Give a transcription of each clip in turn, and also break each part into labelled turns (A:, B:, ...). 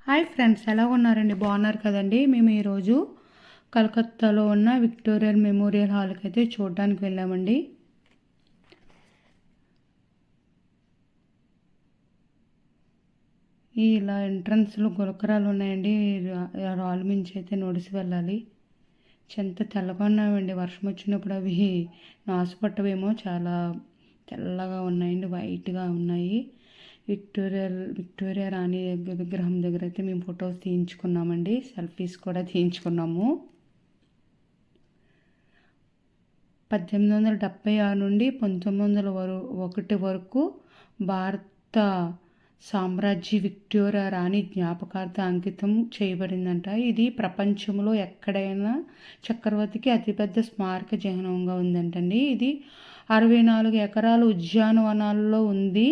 A: Hi friends, ఎలా ఉన్నారండి? బాగున్నారు కదండి. మేము ఈరోజు కలకత్తాలో ఉన్న విక్టోరియా మెమోరియల్ హాల్కి అయితే చూడడానికి వెళ్ళామండి. ఇలా ఎంట్రన్స్లో గులకరాలు ఉన్నాయండి. రాళ్ళు మించి అయితే నడిచి వెళ్ళాలి. చెంత తెల్లగా ఉన్నాయండి. వర్షం వచ్చినప్పుడు అవి నాసుపట్టవేమో, చాలా తెల్లగా ఉన్నాయండి, వైట్గా ఉన్నాయి. విక్టోరియా రాణి విగ్రహం దగ్గర అయితే మేము ఫొటోస్ తీయించుకున్నామండి, సెల్ఫీస్ కూడా తీయించుకున్నాము. 1876 నుండి 1901 వరకు భారత సామ్రాజ్య విక్టోరియా రాణి జ్ఞాపకార్థం అంకితం చేయబడిందంట. ఇది ప్రపంచంలో ఎక్కడైనా చక్రవర్తికి అతిపెద్ద స్మారక చిహ్నంగా ఉందంటండి. ఇది 64 ఎకరాల ఉద్యానవనాల్లో ఉంది.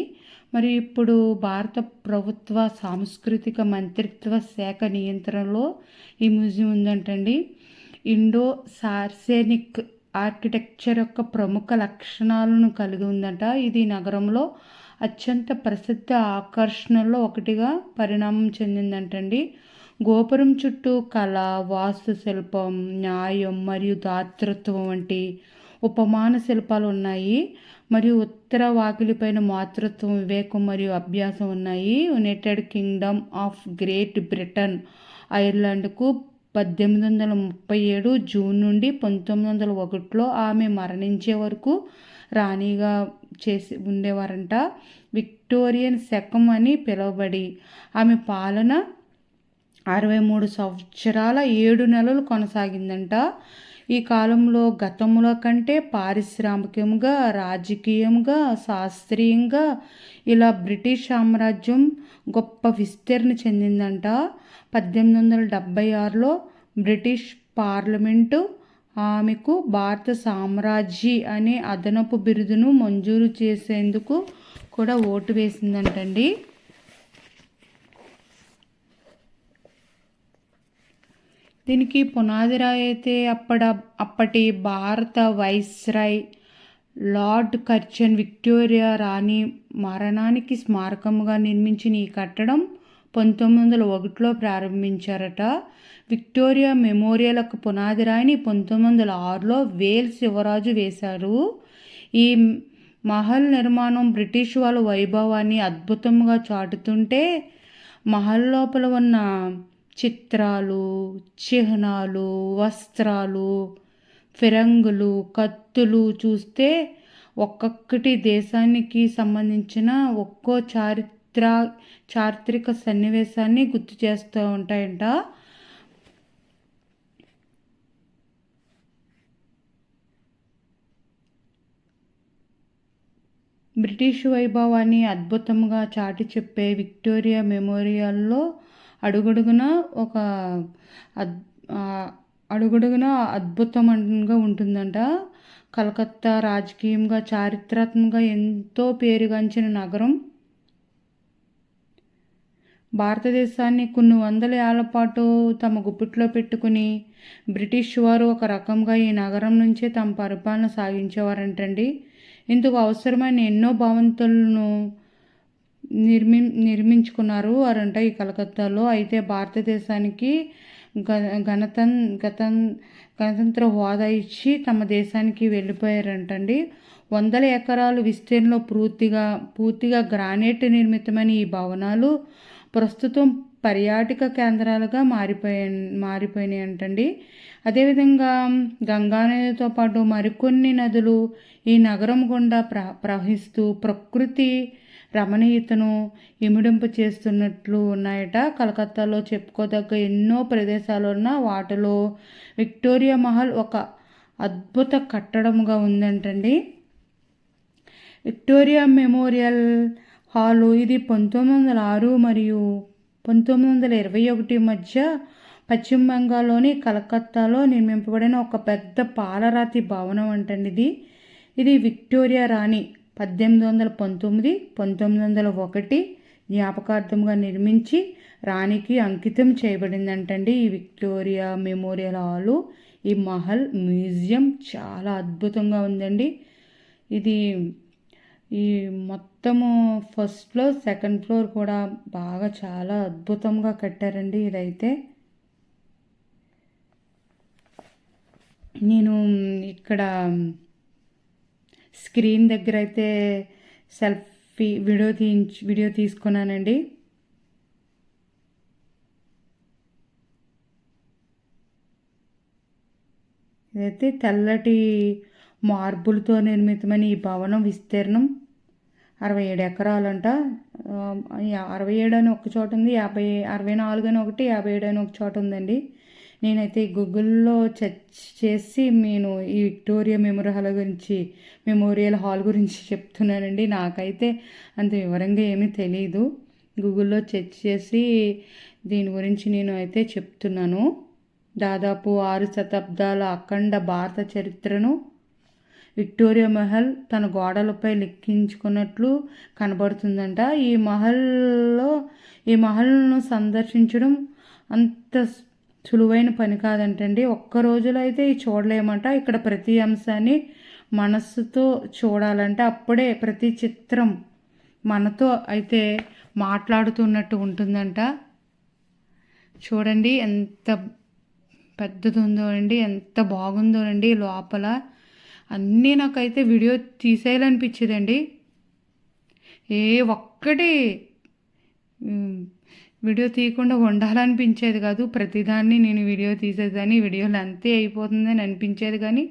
A: మరి ఇప్పుడు భారత ప్రభుత్వ సాంస్కృతిక మంత్రిత్వ శాఖ నియంత్రణలో ఈ మ్యూజియం ఉందంటండి. ఇండో సార్సేనిక్ ఆర్కిటెక్చర్ యొక్క ప్రముఖ లక్షణాలను కలిగి ఉందంట. ఇది నగరంలో అత్యంత ప్రసిద్ధ ఆకర్షణల్లో ఒకటిగా పరిణామం చెందిందంటండి. గోపురం చుట్టూ కళ, వాస్తుశిల్పం, న్యాయం మరియు దాతృత్వం వంటి ఉపమాన శిల్పాలు ఉన్నాయి. మరియు ఉత్తర వాకిలిపైన మాతృత్వం, వివేకం మరియు అభ్యాసం ఉన్నాయి. United Kingdom of Great Britain ఐర్లాండ్కు 1837 జూన్ నుండి 1901లో ఆమె మరణించే వరకు రాణిగా చేసి ఉండేవారంట. విక్టోరియన్ శకం అని పిలువబడి ఆమె పాలన 63 సంవత్సరాల 7 నెలలు కొనసాగిందంట. ఈ కాలంలో గతంలో కంటే పారిశ్రామికంగా, రాజకీయంగా, శాస్త్రీయంగా ఇలా బ్రిటిష్ సామ్రాజ్యం గొప్ప విస్తరణ చెందిందంట. 1876లో బ్రిటిష్ పార్లమెంటు ఆమెకు భారత సామ్రాజ్ఞి అనే అదనపు బిరుదును మంజూరు చేసేందుకు కూడా ఓటు వేసిందంటండి. దీనికి పునాదిరాయి అయితే అప్పటి భారత వైస్రాయ్ లార్డ్ కర్జన్ విక్టోరియా రాణి మరణానికి స్మారకంగా నిర్మించిన ఈ కట్టడం 1901లో ప్రారంభించారట. విక్టోరియా మెమోరియల్కు పునాదిరాయిని 1906లో వేల్స్ యువరాజు వేశారు. ఈ మహల్ నిర్మాణం బ్రిటిష్ వాళ్ళ వైభవాన్ని అద్భుతంగా చాటుతుంటే, మహల్ లోపల ఉన్న చిత్రాలు, చిహ్నాలు, వస్త్రాలు, ఫిరంగులు, కత్తులు చూస్తే ఒక్కొక్కటి దేశానికి సంబంధించిన ఒక్కో చారిత్రక సన్నివేశాన్ని గుర్తు చేస్తూ ఉంటాయంట. బ్రిటిష్ వైభవాన్ని అద్భుతంగా చాటి చెప్పే విక్టోరియా మెమోరియల్లో అడుగడుగున అద్భుతంగా ఉంటుందంట. కలకత్తా రాజకీయంగా, చారిత్రాత్మకంగా ఎంతో పేరుగాంచిన నగరం. భారతదేశాన్ని కొన్ని వందల ఏళ్ల పాటు తమ గుప్పిట్లో పెట్టుకుని బ్రిటిష్ వారు ఒక రకంగా ఈ నగరం నుంచే తమ పరిపాలన సాగించేవారంటండి. ఇందుకు అవసరమైన ఎన్నో భవంతులను నిర్మించుకున్నారు వారంట ఈ కలకత్తాలో. అయితే భారతదేశానికి గణతంత్ర హోదా ఇచ్చి తమ దేశానికి వెళ్ళిపోయారంటండి. వందల ఎకరాలు విస్తీర్ణంలో పూర్తిగా గ్రానైట్ నిర్మితమైన ఈ భవనాలు ప్రస్తుతం పర్యాటక కేంద్రాలుగా మారిపోయినాయి అంటండి. అదేవిధంగా గంగా నదితో పాటు మరికొన్ని నదులు ఈ నగరం గుండా ప్రవహిస్తూ ప్రకృతి రమణీయతను ఇమిడింప చేస్తున్నట్లు ఉన్నాయట. కలకత్తాలో చెప్పుకోదగ్గ ఎన్నో ప్రదేశాలు ఉన్న వాటిలో విక్టోరియా మహల్ ఒక అద్భుత కట్టడంగా ఉందంటండి. విక్టోరియా మెమోరియల్ హాలు ఇది 1906 మరియు 1921 మధ్య పశ్చిమ బెంగాల్లోని కలకత్తాలో నిర్మింపబడిన ఒక పెద్ద పాలరాతి భవనం అంటండి. ఇది విక్టోరియా రాణి 1819, 1901 జ్ఞాపకార్థంగా నిర్మించి రాణికి అంకితం చేయబడిందంటండి ఈ విక్టోరియా మెమోరియల్ హాలు. ఈ మహల్ మ్యూజియం చాలా అద్భుతంగా ఉందండి. ఇది ఈ మొత్తము ఫస్ట్ ఫ్లోర్ సెకండ్ ఫ్లోర్ కూడా బాగా చాలా అద్భుతంగా కట్టారండి. ఇదైతే నేను ఇక్కడ స్క్రీన్ దగ్గర అయితే సెల్ఫీ వీడియో తీసుకున్నానండి. ఇదైతే తెల్లటి మార్బుల్తో నిర్మితమైన ఈ భవనం విస్తీర్ణం 67 ఎకరాలంట. 67 అని ఒక చోట ఉంది, 64 అని ఒకటి, 57 అని ఒక చోట ఉందండి. నేనైతే గూగుల్లో సెర్చ్ చేసి నేను ఈ విక్టోరియా మెమోరియల్ హాల్ గురించి చెప్తున్నానండి. నాకైతే అంత వివరంగా ఏమీ తెలీదు. గూగుల్లో సెర్చ్ చేసి దీని గురించి నేను అయితే చెప్తున్నాను. దాదాపు 6 శతాబ్దాల అఖండ భారత చరిత్రను విక్టోరియా మహల్ తన గోడలపై లిఖించుకున్నట్లు కనబడుతుందంట. ఈ మహల్ను సందర్శించడం అంత సులువైన పని కాదంటండి. ఒక్క రోజులో అయితే చూడలేమంట. ఇక్కడ ప్రతి అంశాన్ని మనస్సుతో చూడాలంటే అప్పుడే ప్రతి చిత్రం మనతో అయితే మాట్లాడుతున్నట్టు ఉంటుందంట. చూడండి ఎంత పెద్దది ఉందో అండి, ఎంత బాగుందో అండి. లోపల అన్నీ నాకైతే వీడియో తీసేయాలనిపించేదండి. ఏ ఒక్కటి వీడియో తీయకుండా ఉండాలనిపించేది కాదు. ప్రతిదాన్ని నేను వీడియో తీసేదాన్ని. వీడియోలు అంతే అయిపోతుందని అనిపించేది, కానీ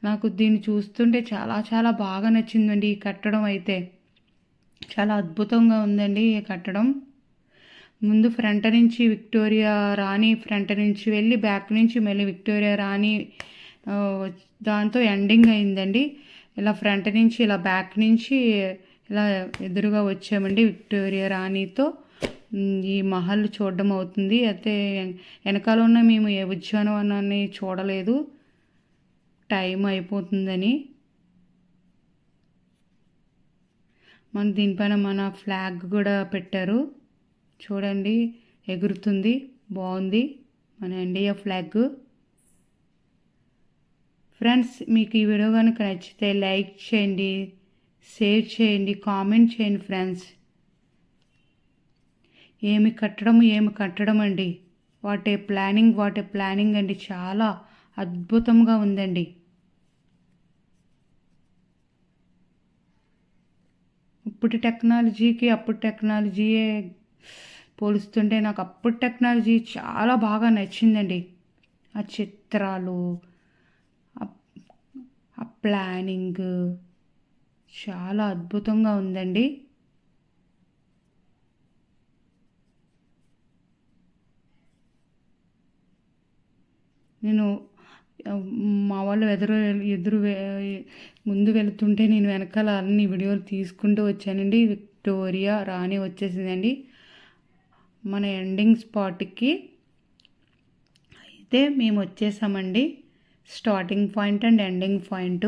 A: నాకు దీన్ని చూస్తుంటే చాలా చాలా బాగా నచ్చిందండి. ఈ కట్టడం అయితే చాలా అద్భుతంగా ఉందండి. ఈ కట్టడం ముందు ఫ్రంట్ నుంచి విక్టోరియా రాణి ఫ్రంట్ నుంచి వెళ్ళి బ్యాక్ నుంచి మళ్ళీ విక్టోరియా రాణి దాంతో ఎండింగ్ అయిందండి. ఇలా ఫ్రంట్ నుంచి ఇలా బ్యాక్ నుంచి ఇలా ఎదురుగా వచ్చామండి విక్టోరియా రాణితో. ఈ మహల్ చూడడం అవుతుంది. అయితే వెనకాల ఉన్న మేము ఏ ఉద్యానవనాన్ని చూడలేదు, టైం అయిపోతుందని. దీనిపైన మన ఫ్లాగ్ కూడా పెట్టారు. చూడండి ఎగురుతుంది, బాగుంది మన ఇండియా ఫ్లాగ్. ఫ్రెండ్స్, మీకు ఈ వీడియో కనుక నచ్చితే లైక్ చేయండి, షేర్ చేయండి, కామెంట్ చేయండి. ఫ్రెండ్స్, ఏమి కట్టడం అండి. వాట్ ఏ ప్లానింగ్ అండి. చాలా అద్భుతంగా ఉందండి. ఇప్పటి టెక్నాలజీకి అప్పుడు టెక్నాలజీయే పోలుస్తుంటే నాకు అప్పుడు టెక్నాలజీ చాలా బాగా నచ్చిందండి. ఆ చిత్రాలు, ఆ ప్లానింగ్ చాలా అద్భుతంగా ఉందండి. నేను మా వాళ్ళు ముందు వెళుతుంటే నేను వెనకాల అన్ని వీడియోలు తీసుకుంటూ వచ్చానండి. విక్టోరియా రాణి వచ్చేసిందండి మన ఎండింగ్ స్పాట్కి. అయితే మేము వచ్చేసామండి, starting point and ending point.